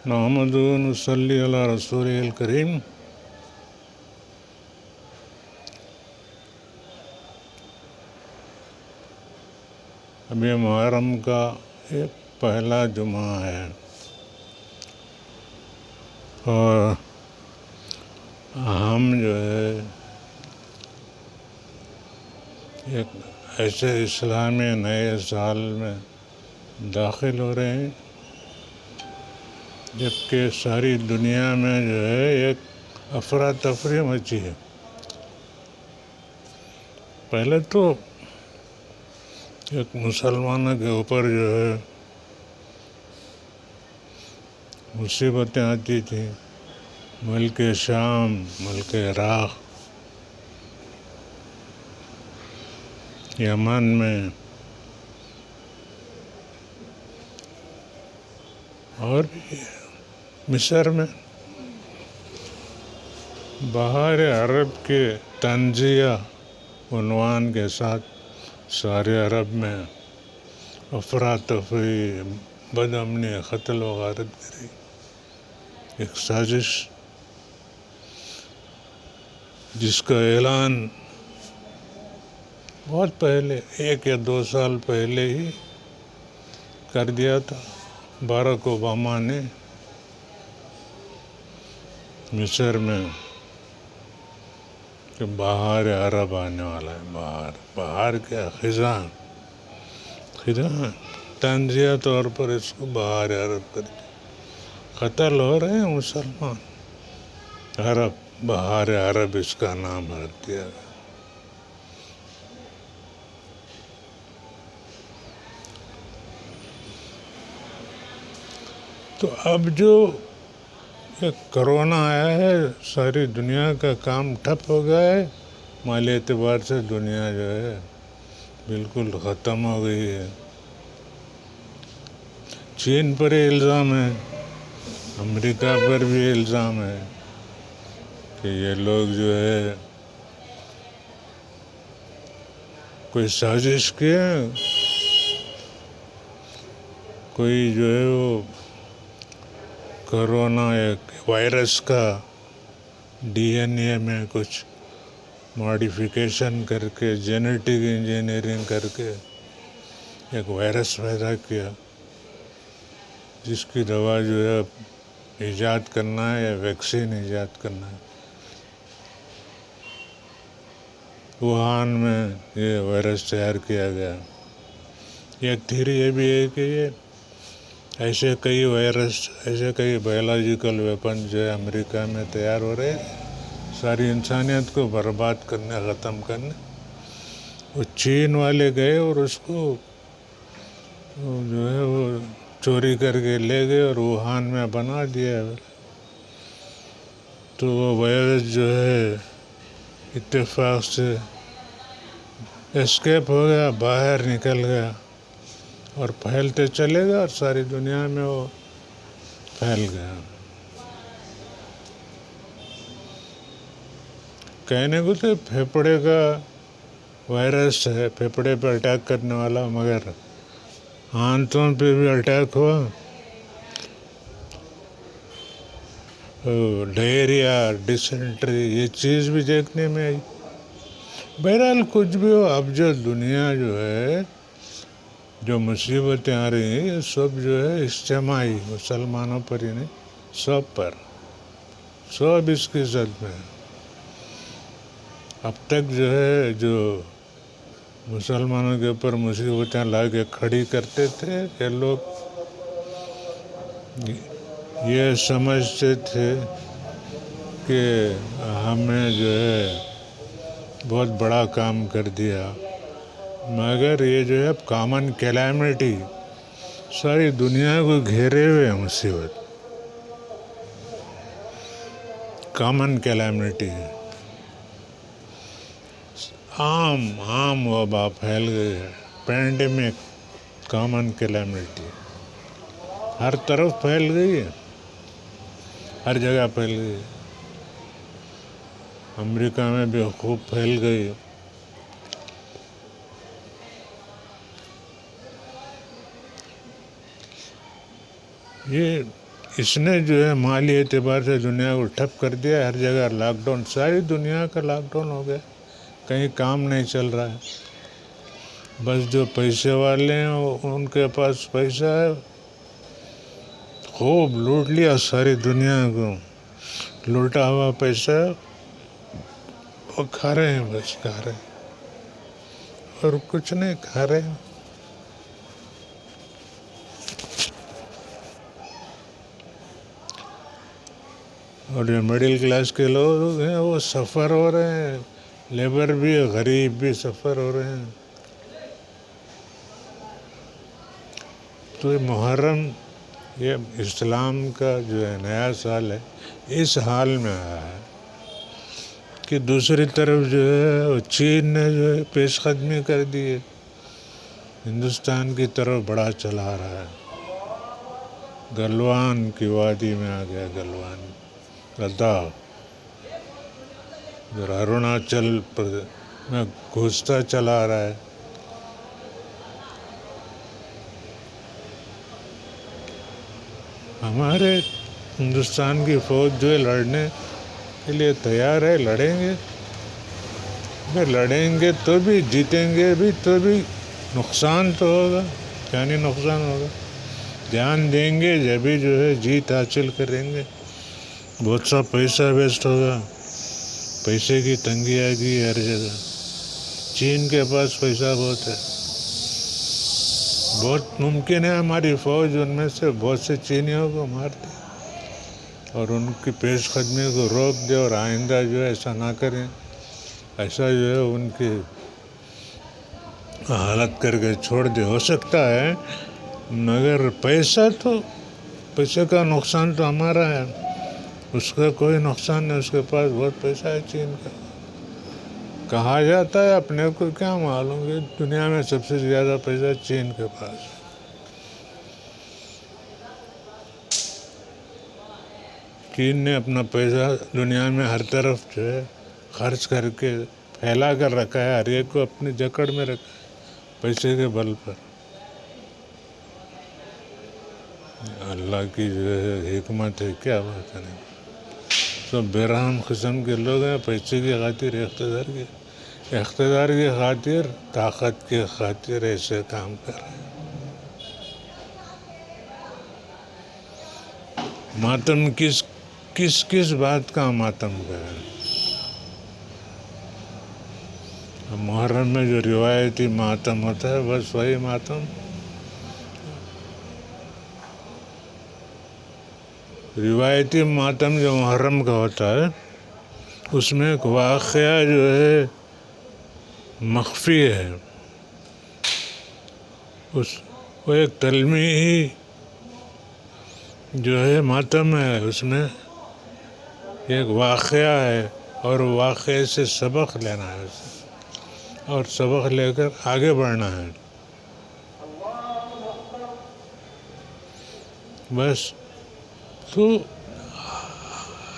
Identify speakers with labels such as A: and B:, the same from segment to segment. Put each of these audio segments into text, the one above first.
A: نحمد و نصلی علی رسول الکریم. ابھی محرم کا پہلا جمعہ ہے اور ہم جو ہے ایک ایسے اسلامی نئے سال میں داخل ہو رہے ہیں جبکہ ساری دنیا میں جو ہے ایک افراتفری مچی ہے. پہلے تو ایک مسلمانوں کے اوپر جو ہے مصیبتیں آتی تھیں. ملک شام، ملک عراق، یمن میں اور بھی مصر میں. بہار عرب کے تنزیہ عنوان کے ساتھ سارے عرب میں افراتفری، بد امنی، قتل و غارت گری، ایک سازش جس کا اعلان بہت پہلے 1 یا 2 سال پہلے ہی کر دیا تھا باراک اوباما نے مصر میں کہ بہار عرب آنے والا ہے. بہار کیا، خزاں تنزیہ طور پر اس کو بہار عرب کر دیا. قتل ہو رہے ہیں مسلمان، عرب، بہار عرب اس کا نام رکھ دیا گیا. تو اب جو کرونا آیا ہے ساری دنیا کا کام ٹھپ ہو گیا ہے. مالی اعتبار سے دنیا جو ہے بالکل ختم ہو گئی ہے. چین پر الزام ہے، امریکہ پر بھی الزام ہے کہ یہ لوگ جو ہے کوئی سازش کیے، کوئی جو ہے وہ کرونا ایک وائرس کا ڈی این اے میں کچھ ماڈیفیکیشن کر کے، جینیٹک انجینئرنگ کر کے ایک وائرس پیدا کیا جس کی دوا جو ہے ایجاد کرنا ہے یا ویکسین ایجاد کرنا ہے. ووہان میں یہ وائرس تیار کیا گیا. ایک تھیوری یہ بھی ہے کہ یہ ایسے کئی وائرس، ایسے کئی بایولوجیکل ویپن جو ہے امریکہ میں تیار ہو رہے ہیں ساری انسانیت کو برباد کرنے، ختم کرنے. وہ چین والے گئے اور اس کو جو ہے وہ چوری کر کے لے گئے اور ووہان میں بنا دیا. تو وہ وائرس جو ہے اتفاق سے اسکیپ ہو گیا، باہر نکل گیا اور پھیلتے چلے گا اور ساری دنیا میں وہ پھیل گیا. کہنے کو تو پھیپھڑے کا وائرس ہے، پھیپھڑے پہ اٹیک کرنے والا، مگر آنتوں پہ بھی اٹیک ہوا. ڈائریا، ڈسینٹری، یہ چیز بھی دیکھنے میں آئی. بہرحال کچھ بھی ہو، اب جو دنیا جو ہے جو مصیبتیں آ رہی ہیں یہ سب جو ہے اجتماعی، مسلمانوں پر ہی نہیں، سب پر، سب اس کی زد میں. اب تک جو ہے جو مسلمانوں کے اوپر مصیبتیں لا کے کھڑی کرتے تھے یہ لوگ یہ سمجھتے تھے کہ ہمیں جو ہے بہت بڑا کام کر دیا، مگر یہ جو ہے کامن کیلیمٹی ساری دنیا کو گھیرے ہوئے مصیبت، کامن کیلیمٹی ہے. عام وبا پھیل گئی ہے، پینڈیمک، کامن کیلیمٹی ہر طرف پھیل گئی ہے، ہر جگہ پھیل گئی ہے. امریکہ میں بھی خوب پھیل گئی. یہ اس نے جو ہے مالی اعتبار سے دنیا کو ٹھپ کر دیا. ہر جگہ لاک ڈاؤن، ساری دنیا کا لاک ڈاؤن ہو گیا، کہیں کام نہیں چل رہا ہے. بس جو پیسے والے ہیں ان کے پاس پیسہ ہے، خوب لوٹ لیا ساری دنیا کو. لوٹا ہوا پیسہ وہ کھا رہے ہیں، بس کھا رہے ہیں اور کچھ نہیں کھا رہے ہیں. اور جو مڈل کلاس کے لوگ ہیں وہ سفر ہو رہے ہیں، لیبر بھی غریب بھی سفر ہو رہے ہیں. تو یہ محرم، یہ اسلام کا جو ہے نیا سال ہے، اس حال میں آیا ہے کہ دوسری طرف جو ہے چین نے جو ہے پیش قدمی کر دی ہے، ہندوستان کی طرف بڑا چلا رہا ہے. گلوان کی وادی میں آ گیا، گلوان لداخ، ادھر اروناچل میں گھستا چلا رہا ہے. ہمارے ہندوستان کی فوج جو ہے لڑنے کے لیے تیار ہے، لڑیں گے. لڑیں گے تو بھی جیتیں گے بھی تو بھی نقصان تو ہوگا، یعنی نقصان ہوگا. دھیان دیں گے جبھی جو ہے جیت حاصل کریں گے. بہت سا پیسہ ویسٹ ہوگا، پیسے کی تنگی آئے گی ہر جگہ. چین کے پاس پیسہ بہت ہے، بہت ممکن ہے ہماری فوج ان میں سے بہت سے چینیوں کو مار دے اور ان کی پیش قدمی کو روک دے اور آئندہ جو ہے ایسا نہ کریں. ایسا جو ہے ان کی حالت کر کے چھوڑ دے. ہو سکتا ہے، مگر پیسے کا نقصان تو ہمارا ہے، اس کا کوئی نقصان نہیں. اس کے پاس بہت پیسہ ہے چین کا. کہا جاتا ہے، اپنے کو کیا معلوم کہ دنیا میں سب سے زیادہ پیسہ چین کے پاس. چین نے اپنا پیسہ دنیا میں ہر طرف جو ہے خرچ کر کے پھیلا کر رکھا ہے، ہر ایک کو اپنی جکڑ میں رکھا ہے پیسے کے بل پر. اللہ کی جو ہے حکمت ہے، کیا بات ہے. سب بےرحم قسم کے لوگ ہیں، پیسے کی خاطر، اقتدار کی خاطر، طاقت کی خاطر ایسے کام کر رہے ہیں. ماتم کس بات کا ماتم کریں؟ محرم میں جو روایتی ماتم ہوتا ہے بس وہی ماتم. روایتی ماتم جو محرم کا ہوتا ہے اس میں ایک واقعہ جو ہے مخفی ہے. وہ ایک تلمیحی جو ہے ماتم ہے، اس میں ایک واقعہ ہے اور واقعے سے سبق لینا ہے اور سبق لے کر آگے بڑھنا ہے. بس تو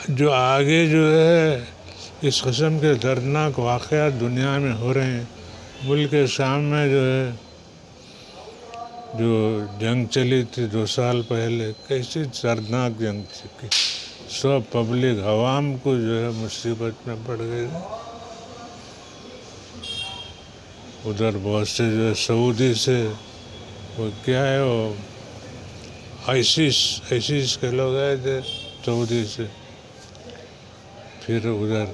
A: جو آگے جو ہے اس قسم کے دردناک واقعات دنیا میں ہو رہے ہیں. ملک شام میں جو ہے جو جنگ چلی تھی 2 سال پہلے، کیسی دردناک جنگ تھی. سب پبلک عوام کو جو ہے مصیبت میں پڑ گئی. ادھر بہت سے جو ہے سعودی سے وہ کیا ہے، وہ آئیسس کے لوگ آئے تھے سعودی سے. پھر ادھر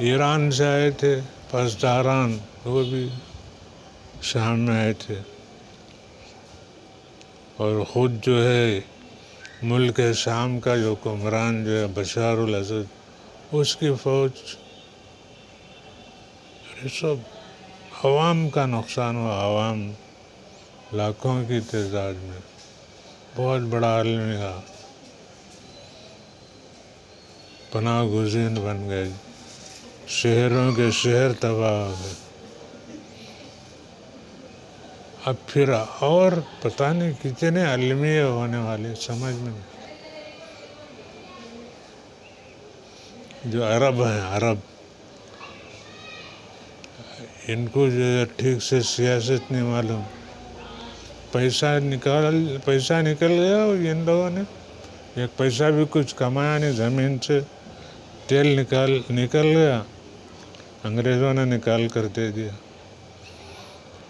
A: ایران سے آئے تھے پاسداران، وہ بھی شام میں آئے تھے. اور خود جو ہے ملک شام کا جو حکمران جو ہے بشار الاسد، اس کی فوج. یہ سب عوام کا نقصان ہوا، عوام لاکھوں کی تعداد میں. بہت بڑا المیہ پناہ گزین بن گئے، شہروں کے شہر تباہ ہو گئے. اب پھر اور پتہ نہیں کتنے المیہ ہونے والے، سمجھ میں نہیں. جو عرب ہیں، عرب، ان کو جو ہے ٹھیک سے سیاست نہیں معلوم. پیسہ نکل گیا اور ان لوگوں نے ایک پیسہ بھی کچھ کمایا نہیں، زمین سے تیل نکل گیا، انگریزوں نے نکال کر دے دیا،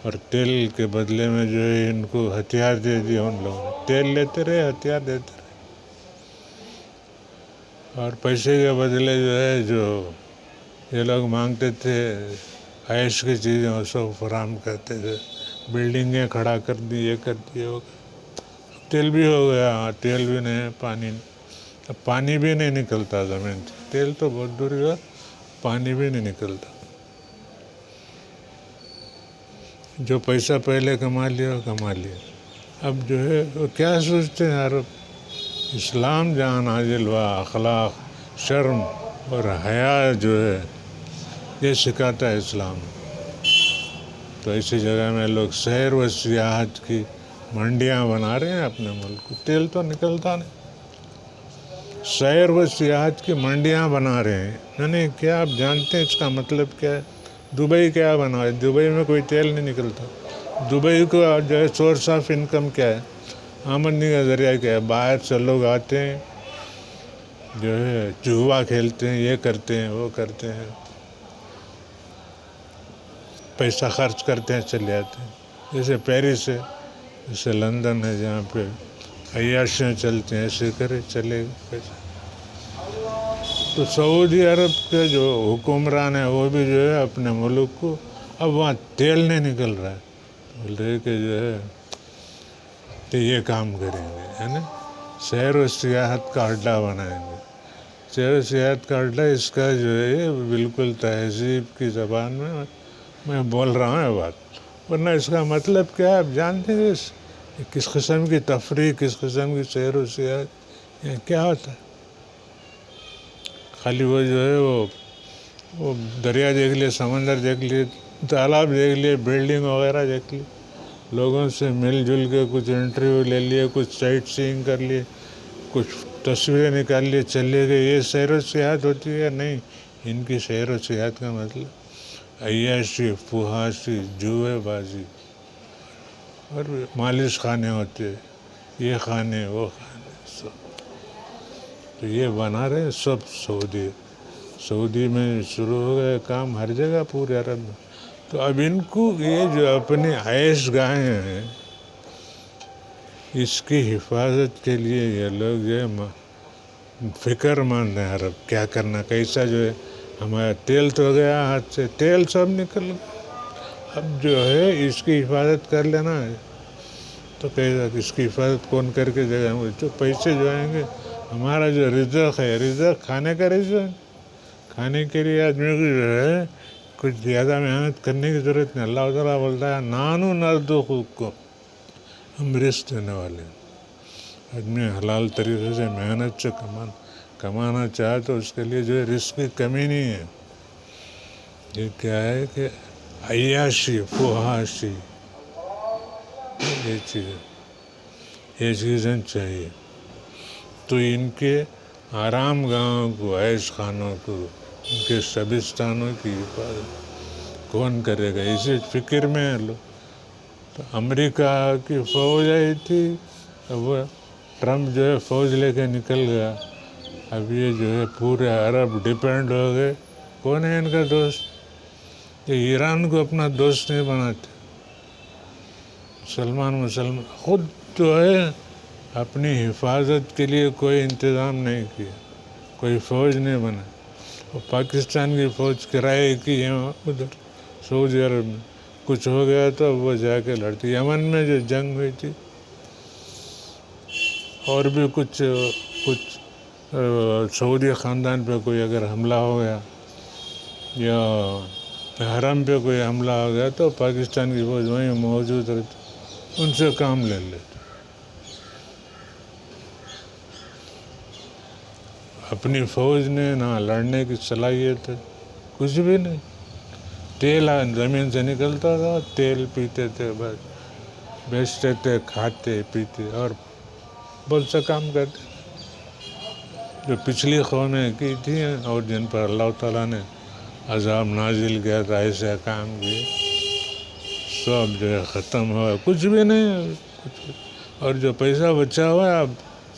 A: اور تیل کے بدلے میں جو ہے ان کو ہتھیار دے دیا ان لوگوں نے، تیل لیتے رہے، ہتھیار دیتے رہے، اور پیسے کے بدلے جو ہے جو یہ لوگ مانگتے تھے عیش کی چیزیں وہ سب فراہم کرتے تھے، بلڈنگیں کھڑا کر دی، یہ کر دی، وہ تیل بھی ہو گیا، تیل بھی نہیں، پانی، اب پانی بھی نہیں نکلتا زمین سے، تیل تو بہت دور ہے، پانی بھی نہیں نکلتا، جو پیسہ پہلے کما لیا وہ کما لیا۔ اب جو ہے وہ کیا سوچتے ہیں عرب، اسلام جہاں نازل ہوا، اخلاق، شرم اور حیا جو ہے یہ سکھاتا ہے اسلام، تو ایسی جگہ میں لوگ سیر و سیاحت کی منڈیاں بنا رہے ہیں اپنے ملک کو، تیل تو نکلتا نہیں، سیر و سیاحت کی منڈیاں بنا رہے ہیں، یعنی کیا آپ جانتے ہیں اس کا مطلب کیا ہے؟ دبئی کیا بنا ہے؟ دبئی میں کوئی تیل نہیں نکلتا، دبئی کو جو ہے سورس آف انکم کیا ہے، آمدنی کا ذریعہ کیا ہے؟ باہر سے لوگ آتے ہیں، جو ہے جوا کھیلتے ہیں، یہ کرتے ہیں، وہ کرتے ہیں، پیسہ خرچ کرتے ہیں، چلے آتے ہیں، جیسے پیرس ہے، جیسے لندن ہے جہاں پہ عیاشیاں چلتے ہیں، ایسے کرے چلے پیسہ۔ تو سعودی عرب کے جو حکمران ہیں وہ بھی جو ہے اپنے ملک کو، اب وہاں تیل نہیں نکل رہا ہے، بول رہے کہ جو ہے کہ یہ کام کریں گے، ہے نا، سیر و سیاحت کا اڈا بنائیں گے، سیر و سیاحت کا اڈا، اس کا جو ہے بالکل تہذیب کی زبان میں بول رہا ہوں یہ بات، ورنہ اس کا مطلب کیا ہے آپ جانتے ہیں؟ کس قسم کی تفریح، کس قسم کی سیر و سیاحت، یہ کیا ہوتا ہے؟ خالی وہ جو ہے وہ دریا دیکھ لیے، سمندر دیکھ لیے، تالاب دیکھ لیے، بلڈنگ وغیرہ دیکھ لی، لوگوں سے مل جل کے کچھ انٹرویو لے لیے، کچھ سائٹ سینگ کر لیے، کچھ تصویریں نکال لیے، چلے گئے، یہ سیر و سیاحت ہوتی ہے؟ نہیں، ان کی سیر و سیاحت کا مطلب عیاشی، فحاشی، جوئے بازی، اور مالش خانے ہوتے، یہ خانے، وہ خانے، سب تو یہ بنا رہے سب سعودی میں شروع ہو گئے کام، ہر جگہ پورے عرب میں۔ تو اب ان کو یہ جو اپنے عیش گاہیں ہیں اس کی حفاظت کے لیے یہ لوگ جو ہے فکر مند ہیں، عرب کیا کرنا، کیسا جو ہے ہمارا تیل تو گیا ہاتھ سے، تیل سب نکل گیا، اب جو ہے اس کی حفاظت کر لینا ہے، تو کیسا اس کی حفاظت کون کر کے دے گا؟ جو پیسے جو آئیں گے، ہمارا جو رزق ہے، رزق کھانے کا رزق، کھانے کے لیے آدمی کو جو ہے کچھ زیادہ محنت کرنے کی ضرورت نہیں، اللہ تعالیٰ بولتا ہے نانو نرزقکم، ہم رزق دینے والے ہیں، آدمی حلال طریقے سے محنت سے کمانا چاہے تو اس کے لیے جو ہے رزق کی کمی نہیں ہے۔ یہ کیا ہے کہ عیاشی، فحاشی، یہ چیزیں چاہیے، تو ان کے آرام گاہوں کو، عیش خانوں کو، ان کے شبستانوں کی حفاظت کون کرے گا؟ اسی فکر میں ہے لوگ۔ تو امریکہ کی فوج آئی تھی، وہ ٹرمپ جو ہے فوج لے کے نکل گیا، اب یہ جو ہے پورے عرب ڈیپینڈ ہو گئے، کون ہے ان کا دوست؟ یہ ایران کو اپنا دوست نہیں بناتے، مسلمان خود جو ہے اپنی حفاظت کے لیے کوئی انتظام نہیں کیا، کوئی فوج نہیں بنا، اور پاکستان کی فوج کرائے کی ہے ادھر سعودی عرب میں، کچھ ہو گیا تو وہ جا کے لڑتی، یمن میں جو جنگ ہوئی تھی، اور بھی کچھ سعودی خاندان پہ کوئی اگر حملہ ہو گیا یا حرم پہ کوئی حملہ ہو گیا تو پاکستان کی فوج وہیں موجود رہتی، ان سے کام لے لیتے۔ اپنی فوج نے نہ لڑنے کی صلاحیت ہے، کچھ بھی نہیں، تیل زمین سے نکلتا تھا، تیل پیتے تھے، بس بیچتے تھے، کھاتے پیتے اور بہت سا کام کرتے جو پچھلی قومیں کی تھیں اور جن پر اللہ تعالیٰ نے عذاب نازل کیا تھا، ایسا کام کیے، سب جو ہے ختم ہوا، کچھ بھی نہیں ہے، اور جو پیسہ بچا ہوا ہے اب